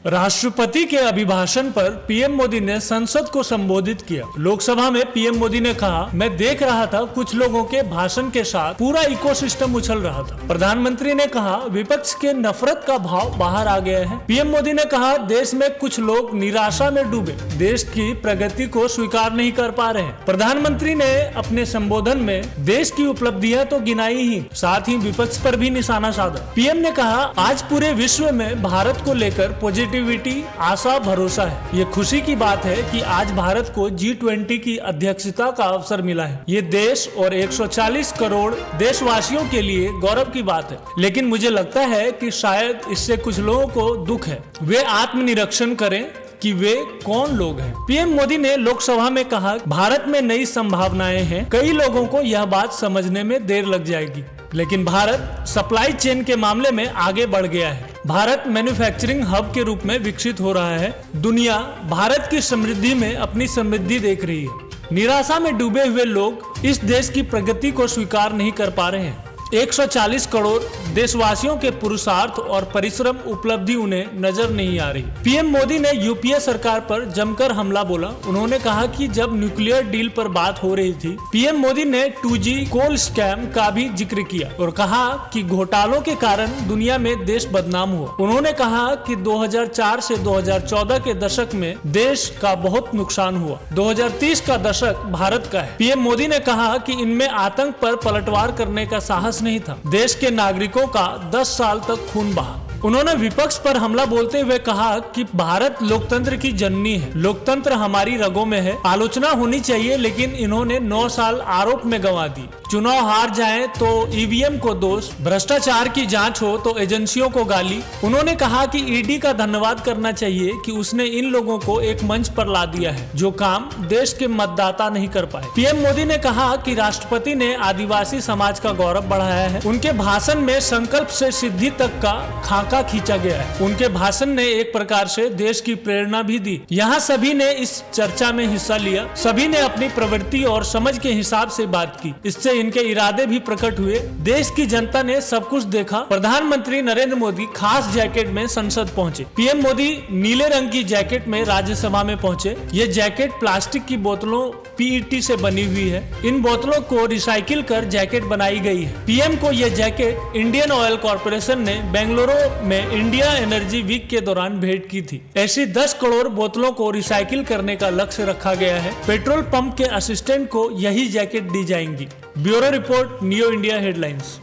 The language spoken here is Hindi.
राष्ट्रपति के अभिभाषण पर पीएम मोदी ने संसद को संबोधित किया। लोकसभा में पीएम मोदी ने कहा, मैं देख रहा था कुछ लोगों के भाषण के साथ पूरा इकोसिस्टम उछल रहा था। प्रधानमंत्री ने कहा, विपक्ष के नफरत का भाव बाहर आ गया है। पीएम मोदी ने कहा, देश में कुछ लोग निराशा में डूबे देश की प्रगति को स्वीकार नहीं कर पा रहे हैं। प्रधानमंत्री ने अपने संबोधन में देश की उपलब्धियां तो गिनाई ही, साथ ही विपक्ष पर भी निशाना साधा। पीएम ने कहा, आज पूरे विश्व में भारत को लेकर पॉजिटिविटी, आशा, भरोसा है। ये खुशी की बात है कि आज भारत को G20 की अध्यक्षता का अवसर मिला है। ये देश और 140 करोड़ देशवासियों के लिए गौरव की बात है। लेकिन मुझे लगता है कि शायद इससे कुछ लोगों को दुख है। वे आत्मनिरीक्षण करें कि वे कौन लोग हैं। पीएम मोदी ने लोकसभा में कहा, भारत में नई संभावनाएं हैं। कई लोगों को यह बात समझने में देर लग जाएगी, लेकिन भारत सप्लाई चेन के मामले में आगे बढ़ गया है। भारत मैन्युफैक्चरिंग हब के रूप में विकसित हो रहा है। दुनिया भारत की समृद्धि में अपनी समृद्धि देख रही है। निराशा में डूबे हुए लोग इस देश की प्रगति को स्वीकार नहीं कर पा रहे हैं। 140 करोड़ देशवासियों के पुरुषार्थ और परिश्रम उपलब्धि उन्हें नजर नहीं आ रही। पीएम मोदी ने यूपीए सरकार पर जमकर हमला बोला। उन्होंने कहा कि जब न्यूक्लियर डील पर बात हो रही थी, पीएम मोदी ने 2G कोल स्कैम का भी जिक्र किया और कहा कि घोटालों के कारण दुनिया में देश बदनाम हुआ। उन्होंने कहा कि 2004 से 2014 के दशक में देश का बहुत नुकसान हुआ। 2030 का दशक भारत का है। पीएम मोदी ने कहा कि इनमें आतंक पर पलटवार करने का साहस नहीं था। देश के नागरिकों का 10 साल तक खून बहा। उन्होंने विपक्ष पर हमला बोलते हुए कहा कि भारत लोकतंत्र की जननी है। लोकतंत्र हमारी रगों में है। आलोचना होनी चाहिए, लेकिन इन्होंने 9 साल आरोप में गंवा दी। चुनाव हार जाएं तो ईवीएम को दोष, भ्रष्टाचार की जांच हो तो एजेंसियों को गाली। उन्होंने कहा कि ईडी का धन्यवाद करना चाहिए कि उसने इन लोगों को एक मंच पर ला दिया है जो काम देश के मतदाता नहीं कर पाए। पीएम मोदी ने कहा कि राष्ट्रपति ने आदिवासी समाज का गौरव बढ़ाया है। उनके भाषण में संकल्प से सिद्धि तक का खाका खींचा गया है। उनके भाषण ने एक प्रकार से देश की प्रेरणा भी दी। यहाँ सभी ने इस चर्चा में हिस्सा लिया। सभी ने अपनी प्रवृत्ति और समझ के हिसाब से बात की। इससे इनके इरादे भी प्रकट हुए। देश की जनता ने सब कुछ देखा। प्रधानमंत्री नरेंद्र मोदी खास जैकेट में संसद पहुंचे। पीएम मोदी नीले रंग की जैकेट में राज्यसभा में पहुंचे। ये जैकेट प्लास्टिक की बोतलों PET से बनी हुई है। इन बोतलों को रिसाइकिल कर जैकेट बनाई गई है। पीएम को यह जैकेट इंडियन ऑयल कॉर्पोरेशन ने बेंगलुरु में इंडिया एनर्जी वीक के दौरान भेंट की थी। ऐसी 10 करोड़ बोतलों को रिसाइकिल करने का लक्ष्य रखा गया है। पेट्रोल पंप के असिस्टेंट को यही जैकेट दी जाएंगी। Bureau report, new India headlines.